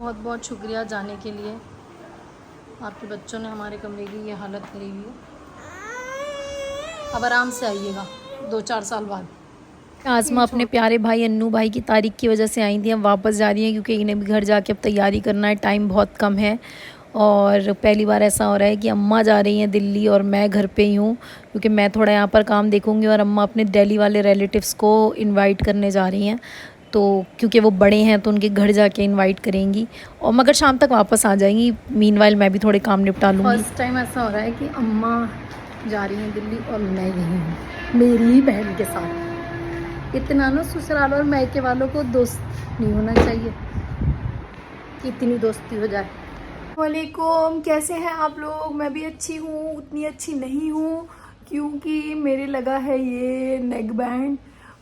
बहुत बहुत शुक्रिया जाने के लिए। आपके बच्चों ने हमारे कमरे की ये हालत करी हुई है। अब आराम से आइएगा 2-4 साल बाद। आज़मा अपने प्यारे भाई अन्नू भाई की तारीख की वजह से आई थी, अब वापस जा रही हैं क्योंकि इन्हें भी घर जाके अब तैयारी करना है, टाइम बहुत कम है। और पहली बार ऐसा हो रहा है कि अम्मा जा रही हैं दिल्ली और मैं घर पे ही हूँ, क्योंकि मैं थोड़ा यहाँ पर काम देखूँगी और अम्मा अपने दिल्ली वाले रिलेटिव्स को इनवाइट करने जा रही हैं। तो क्योंकि वो बड़े हैं तो उनके घर जाके इनवाइट करेंगी और मगर शाम तक वापस आ जाएंगी। मीनवाइल मैं भी थोड़े काम निपटा लूँगी। फर्स्ट टाइम ऐसा हो रहा है कि अम्मा जा रही हैं दिल्ली और मैं यहीं हूँ मेरी ही बहन के साथ। इतना ना ससुराल और मायके वालों को दोस्त नहीं होना चाहिए कि इतनी दोस्ती हो जाए। वालेकुम, कैसे हैं आप लोग? मैं भी अच्छी हूँ, उतनी अच्छी नहीं हूँ क्योंकि मेरे लगा है ये नेक बैंड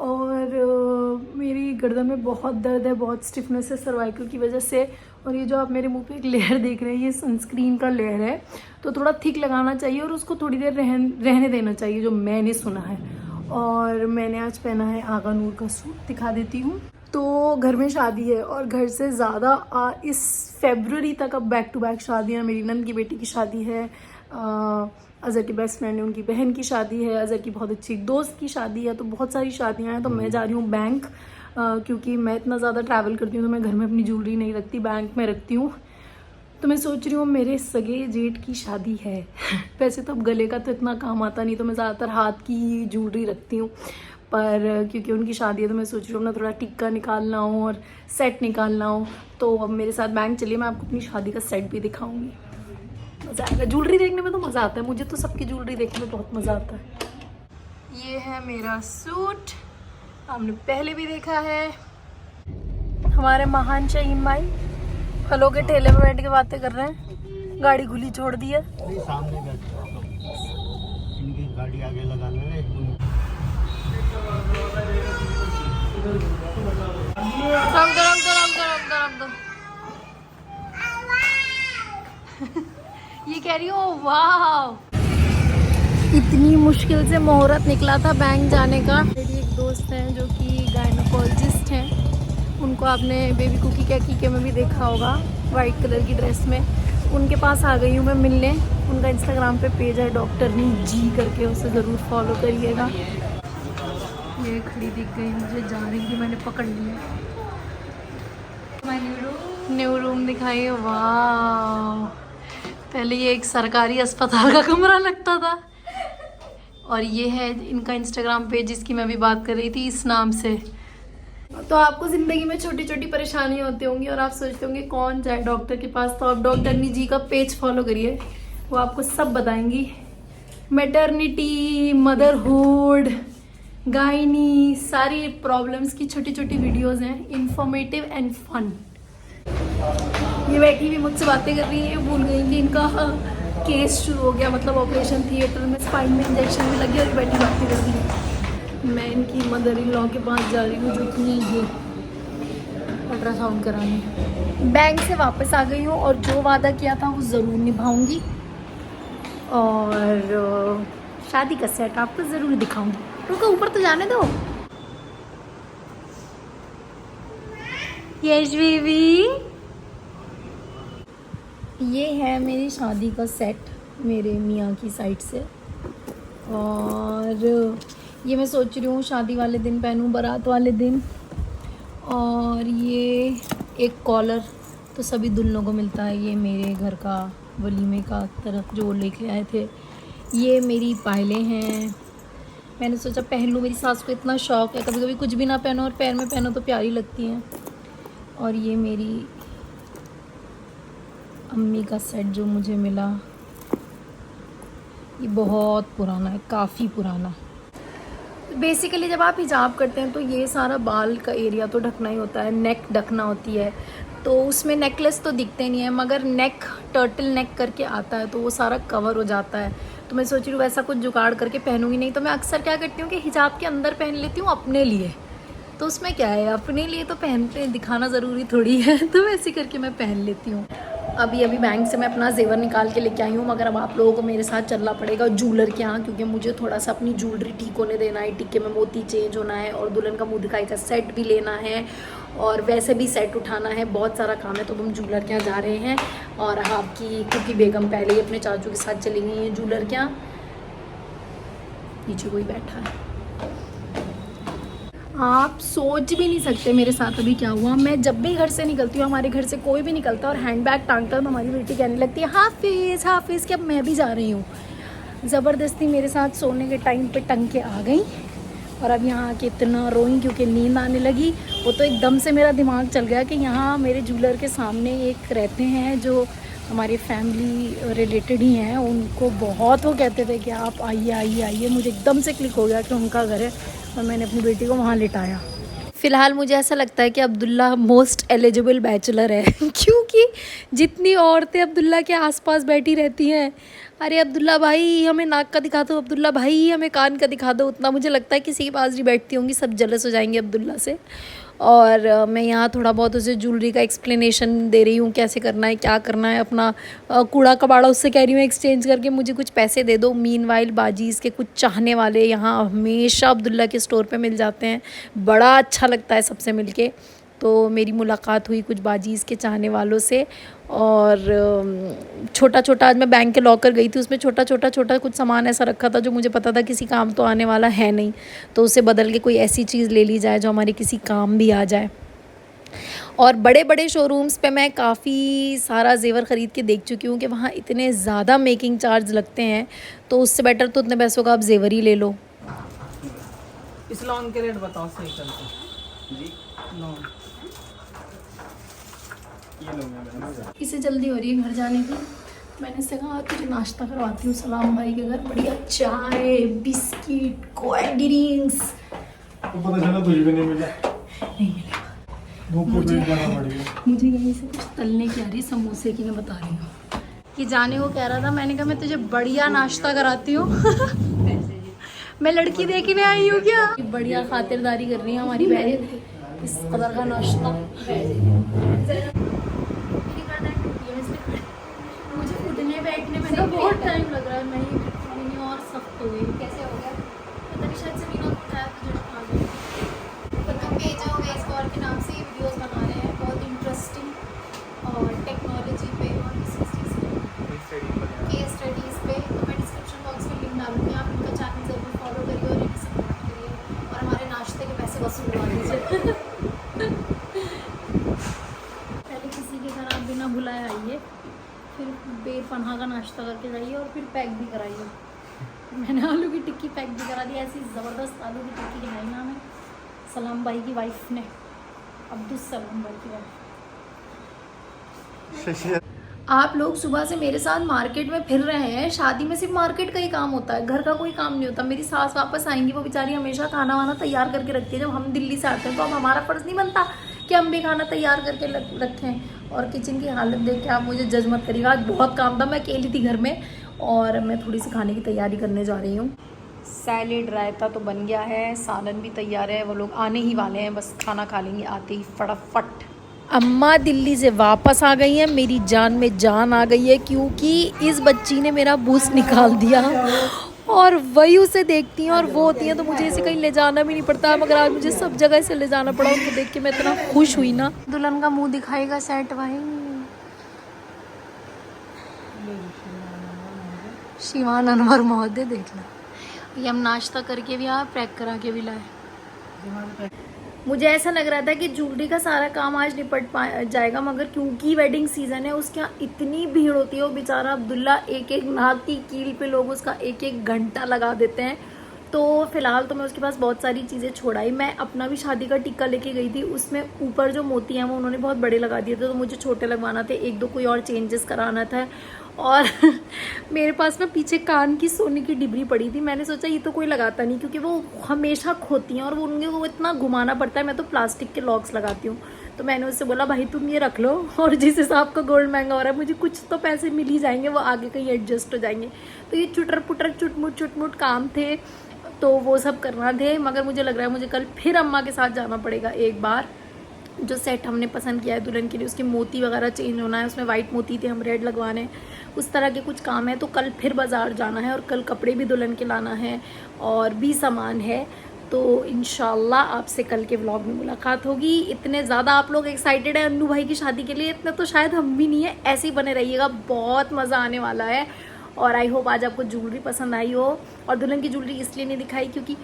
और मेरी गर्दन में बहुत दर्द है, बहुत स्टिफनेस है सर्वाइकल की वजह से। और ये जो आप मेरे मुंह पे एक लेयर देख रहे हैं ये सनस्क्रीन का लेयर है, तो थोड़ा थिक लगाना चाहिए और उसको थोड़ी देर रहने देना चाहिए, जो मैंने सुना है। और मैंने आज पहना है आगा नूर का सूट, दिखा देती हूँ। तो घर में शादी है और घर से ज़्यादा इस फरवरी तक अब बैक टू बैक शादियाँ। मेरी नंद की बेटी की शादी है, अज़हर की बेस्ट फ्रेंड है उनकी बहन की शादी है, अज़हर की बहुत अच्छी दोस्त की शादी है, तो बहुत सारी शादियाँ हैं। तो मैं जा रही हूँ बैंक, क्योंकि मैं इतना ज़्यादा ट्रैवल करती हूँ तो मैं घर में अपनी ज्वेलरी नहीं रखती, बैंक में रखती हूँ। तो मैं सोच रही हूँ मेरे सगे जेठ की शादी है वैसे तो अब गले का तो इतना काम आता नहीं, तो मैं ज़्यादातर हाथ की ज्वेलरी रखती हूँ, पर क्योंकि उनकी शादी है तो मैं सोच रही हूँ अपना थोड़ा टिक्का निकालना हो और सेट निकालना हो। तो अब मेरे साथ बैंक चलिए, मैं आपको अपनी शादी का सेट भी दिखाऊंगी। मज़ा आएगा, ज्वेलरी देखने में तो मज़ा आता है, मुझे तो सबकी ज्वेलरी देखने में बहुत मज़ा आता है। ये है मेरा सूट, आपने पहले भी देखा है। हमारे महान शहीन भाई फलों के ठेले में बैठ के बातें कर रहे हैं, गाड़ी खुली छोड़ दी है। सामने इनकी गाड़ी आगे लगाना है। ये कह रही हो वाह, इतनी मुश्किल से मुहूर्त निकला था बैंक जाने का। मेरी एक दोस्त है जो कि गायनोकोलॉजिस्ट हैं, उनको आपने बेबी कुकी क्या कीके में भी देखा होगा, वाइट कलर की ड्रेस में। उनके पास आ गई हूँ मैं मिलने। उनका इंस्टाग्राम पे पेज है डॉक्टरनी जी करके, उसे ज़रूर फॉलो करिएगा। ये खड़ी दिख गई मुझे, जा रही थी, मैंने पकड़ लिया। न्यू रूम दिखाइए, वाह। पहले ये एक सरकारी अस्पताल का कमरा लगता था। और ये है इनका इंस्टाग्राम पेज जिसकी मैं भी बात कर रही थी, इस नाम से। तो आपको ज़िंदगी में छोटी छोटी परेशानियां होती होंगी और आप सोचते होंगे कौन जाए डॉक्टर के पास, तो आप डॉक्टरनी जी का पेज फॉलो करिए, वो आपको सब बताएंगी। मैटरनिटी, मदरहुड, गायनी, सारी प्रॉब्लम्स की छोटी छोटी वीडियोस हैं, इंफॉर्मेटिव एंड फन। ये बैठी भी मुझसे बातें कर रही है, भूल गई कि इनका केस शुरू हो गया, मतलब ऑपरेशन थिएटर में, स्पाइन में इंजेक्शन भी लगी और बैठी बातें कर रही है। मैं इनकी मदर इन लॉ के पास जा रही हूँ जो कि ये अल्ट्रासाउंड कराने। बैंक से वापस आ गई हूँ और जो वादा किया था वो ज़रूर निभाऊंगी और शादी का सेट आपको ज़रूर दिखाऊंगी। रुको, ऊपर तो जाने दो। यस बेबी, ये है मेरी शादी का सेट मेरे मियाँ की साइड से। और ये मैं सोच रही हूँ शादी वाले दिन पहनूँ, बारात वाले दिन। और ये एक कॉलर तो सभी दुल्हनों को मिलता है, ये मेरे घर का वलीमे का तरफ जो लेके आए थे। ये मेरी पायलें हैं, मैंने सोचा पहन लूँ, मेरी सास को इतना शौक़ है, कभी कभी कुछ भी ना पहनो और पैर में पहनो तो प्यारी लगती हैं। और ये मेरी अम्मी का सेट जो मुझे मिला, ये बहुत पुराना है, काफ़ी पुराना। बेसिकली जब आप हिजाब करते हैं तो ये सारा बाल का एरिया तो ढकना ही होता है, नेक ढकना होती है, तो उसमें नेकलेस तो दिखते नहीं है, मगर नेक टर्टल नेक करके आता है तो वो सारा कवर हो जाता है। तो मैं सोच रही हूँ वैसा कुछ जुगाड़ करके पहनूंगी, नहीं तो मैं अक्सर क्या करती हूँ कि हिजाब के अंदर पहन लेती हूँ अपने लिए, तो उसमें क्या है, अपने लिए तो पहनते दिखाना ज़रूरी थोड़ी है, तो वैसे करके मैं पहन लेती हूँ। अभी बैंक से मैं अपना जेवर निकाल के लेके आई हूँ, मगर अब आप लोगों को मेरे साथ चलना पड़ेगा ज्वेलर के यहाँ, क्योंकि मुझे थोड़ा सा अपनी ज्वेलरी ठीक होने देना है, टिक्के में मोती चेंज होना है और दुल्हन का मुँह दिखाई का सेट भी लेना है। और वैसे भी सेट उठाना है, बहुत सारा काम है, तो हम जूलर के यहाँ जा रहे हैं। और आपकी कुकी बेगम पहले ही अपने चाचू के साथ चली गई हैं जूलर के यहाँ। नीचे कोई बैठा है। आप सोच भी नहीं सकते मेरे साथ अभी क्या हुआ। मैं जब भी घर से निकलती हूँ, हमारे घर से कोई भी निकलता है और हैंड बैग टांगता है, तो हमारी बेटी कहने लगती है हाफिज़ हाफिज़ कि अब मैं भी जा रही हूँ। ज़बरदस्ती मेरे साथ सोने के टाइम पे टंग के आ गई और अब यहाँ आके इतना रोई क्योंकि नींद आने लगी। वो तो एकदम से मेरा दिमाग चल गया कि यहाँ मेरे जूलर के सामने एक रहते हैं जो हमारी फैमिली रिलेटेड ही हैं, उनको बहुत वो कहते थे कि आप आइए आइए आइए। मुझे एकदम से क्लिक हो गया कि उनका घर है और मैंने अपनी बेटी को वहाँ लिटाया। फ़िलहाल मुझे ऐसा लगता है कि अब्दुल्ला मोस्ट एलिजिबल बैचलर है क्योंकि जितनी औरतें अब्दुल्ला के आसपास बैठी रहती हैं, अरे अब्दुल्ला भाई हमें नाक का दिखा दो, अब्दुल्ला भाई हमें कान का दिखा दो, उतना मुझे लगता है किसी के पास नहीं बैठती होंगी, सब जलस हो जाएंगे अब्दुल्ला से। और मैं यहाँ थोड़ा बहुत उसे ज्वेलरी का एक्सप्लेनेशन दे रही हूँ, कैसे करना है क्या करना है। अपना कूड़ा कबाड़ा उससे कह रही हूँ एक्सचेंज करके मुझे कुछ पैसे दे दो। मीनवाइल बाजीज़ के कुछ चाहने वाले यहाँ हमेशा अब्दुल्ला के स्टोर पे मिल जाते हैं, बड़ा अच्छा लगता है सबसे मिलके। तो मेरी मुलाकात हुई कुछ बाजीज़ के चाहने वालों से। और छोटा छोटा, आज मैं बैंक के लॉकर गई थी, उसमें छोटा छोटा कुछ सामान ऐसा रखा था जो मुझे पता था किसी काम तो आने वाला है नहीं, तो उसे बदल के कोई ऐसी चीज़ ले ली जाए जो हमारे किसी काम भी आ जाए। और बड़े बड़े शोरूम्स पे मैं काफ़ी सारा जेवर ख़रीद के देख चुकी हूँ कि वहाँ इतने ज़्यादा मेकिंग चार्ज लगते हैं, तो उससे बेटर तो उतने पैसों का आप जेवर ही ले लो। इस लॉन के रेट बताओ सही चलते जी। लॉन ये लो मैडम। इसे जल्दी हो रही है घर जाने की। मैंने इससे कहा तुझे नाश्ता करवाती हूँ सलाम भाई के घर, बढ़िया चाय बिस्किट कोल्ड ड्रिंक्स। तो पता चला तुझे भी नहीं मिला। नहीं मिलेगा। भूख को पेट भरना पड़ेगा। मुझे यहीं से कुछ तलने की आ रही, समोसे की मैं बता रही हूँ। कि जाने को कह रहा था, मैंने कहा मैं तुझे बढ़िया नाश्ता कराती हूँ मैं लड़की देखने आई हूँ क्या। बढ़िया खातिरदारी कर रही है हमारी बहन, इस कदर का नाश्ता। मुझे उठने बैठने में ना बहुत टाइम लग रहा है। मैं ये और सख्त हो गई। कैसे हो गया पता नहीं, शायद से मीना को उठाया तो जब आ गई। हम भेजा होगा इस बार के नाम से ये वीडियोस बना रहे हैं, बहुत इंटरेस्टिंग और टेक्नोलॉजी पे और किस चीज़ पे, केस स्टडीज़ पे। तो मैं डिस्क्रिप्शन बॉक्स में लिंक डालूंगी, आप उनका चैनल ज़रूर फॉलो करिए और इन्हें सपोर्ट करिए और हमारे नाश्ते के पैसे वसूलवा दीजिए पहले किसी के घर आप बिना बुलाए आइए, फिर बेपनाह का नाश्ता करके जाइए और फिर पैक भी कराइए। मैंने आलू की टिक्की पैक भी करा दी, ऐसी ज़बरदस्त आलू की टिक्की खिलाई ना हमें सलाम भाई की वाइफ ने, अब्दुल सलाम भाई की वाइफ। आप लोग सुबह से मेरे साथ मार्केट में फिर रहे हैं। शादी में सिर्फ मार्केट का ही काम होता है, घर का कोई काम नहीं होता। मेरी सास वापस आएंगी, वो बेचारी हमेशा खाना वाना तैयार करके रखती है। जब हम दिल्ली से आते हैं तो अब हमारा फ़र्ज़ नहीं बनता कि हम भी खाना तैयार करके रखें। और किचन की हालत देख के आप मुझे जज मत करिएगा, आज बहुत काम था, मैं अकेली थी घर में और मैं थोड़ी सी खाने की तैयारी करने जा रही हूँ। सैलेड रायता तो बन गया है, सालन भी तैयार है, वो लोग आने ही वाले हैं, बस खाना खा लेंगे आते ही फटाफट। अम्मा दिल्ली से वापस आ गई हैं, मेरी जान में जान आ गई है क्योंकि इस बच्ची ने मेरा बूस्ट निकाल दिया और वही उसे देखती हैं और वो होती हैं, तो मुझे इसे कहीं ले जाना भी नहीं पड़ता। मगर आज मुझे सब जगह इसे ले जाना पड़ा, उनको देख के मैं इतना खुश हुई ना। दुल्हन का मुंह दिखाएगा सेट भाई। शिवान अनवर महोदय देख लो, ये हम नाश्ता करके भी आए, पैक करा के भी लाए। मुझे ऐसा लग रहा था कि ज्वेलरी का सारा काम आज निपट जाएगा, मगर क्योंकि वेडिंग सीजन है उसके यहाँ इतनी भीड़ होती है। वो बेचारा अब्दुल्ला एक एक नाक की कील पे लोग उसका एक एक घंटा लगा देते हैं। तो फिलहाल तो मैं उसके पास बहुत सारी चीज़ें छोड़ाई। मैं अपना भी शादी का टिक्का लेके गई थी, उसमें ऊपर जो मोती हैं वो उन्होंने बहुत बड़े लगा दिए थे, तो मुझे छोटे लगवाना थे, एक दो कोई और चेंजेस कराना था। और मेरे पास में पीछे कान की सोने की डिबरी पड़ी थी, मैंने सोचा ये तो कोई लगाता नहीं क्योंकि वो हमेशा खोती हैं और वो उनके को इतना घुमाना पड़ता है। मैं तो प्लास्टिक के लॉक्स लगाती हूँ, तो मैंने उससे बोला भाई तुम ये रख लो, और जिस हिसाब का गोल्ड महंगा हो रहा है मुझे कुछ तो पैसे मिल ही जाएंगे, वो आगे कहीं एडजस्ट हो जाएंगे। तो ये चुटर पुटर चुटमुट काम थे, तो वो सब करना थे। मगर मुझे लग रहा है मुझे कल फिर अम्मा के साथ जाना पड़ेगा एक बार। जो सेट हमने पसंद किया है दुल्हन के लिए, उसके मोती वगैरह चेंज होना है, उसमें वाइट मोती थे, हम रेड लगवाने, उस तरह के कुछ काम है। तो कल फिर बाज़ार जाना है और कल कपड़े भी दुल्हन के लाना है और भी सामान है। तो इंशाल्लाह आपसे कल के व्लॉग में मुलाकात होगी। इतने ज़्यादा आप लोग एक्साइटेड हैं अन्नू भाई की शादी के लिए, इतना तो शायद हम भी नहीं है। ऐसे ही बने रहिएगा, बहुत मज़ा आने वाला है। और आई होप आज आपको ज्वेलरी पसंद आई हो। और दुल्हन की ज्वेलरी इसलिए नहीं दिखाई क्योंकि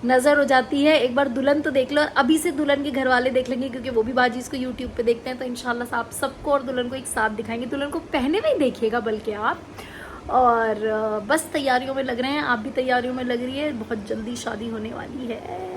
नज़र हो जाती है। एक बार दुल्हन तो देख लो, और अभी से दुल्हन के घर वाले देख लेंगे क्योंकि वो भी बाजी इसको यूट्यूब पे देखते हैं। तो इंशाल्लाह आप सबको और दुल्हन को एक साथ दिखाएंगे। दुल्हन को पहने में ही देखिएगा बल्कि आप। और बस तैयारियों में लग रहे हैं, आप भी तैयारियों में लग रही है। बहुत जल्दी शादी होने वाली है।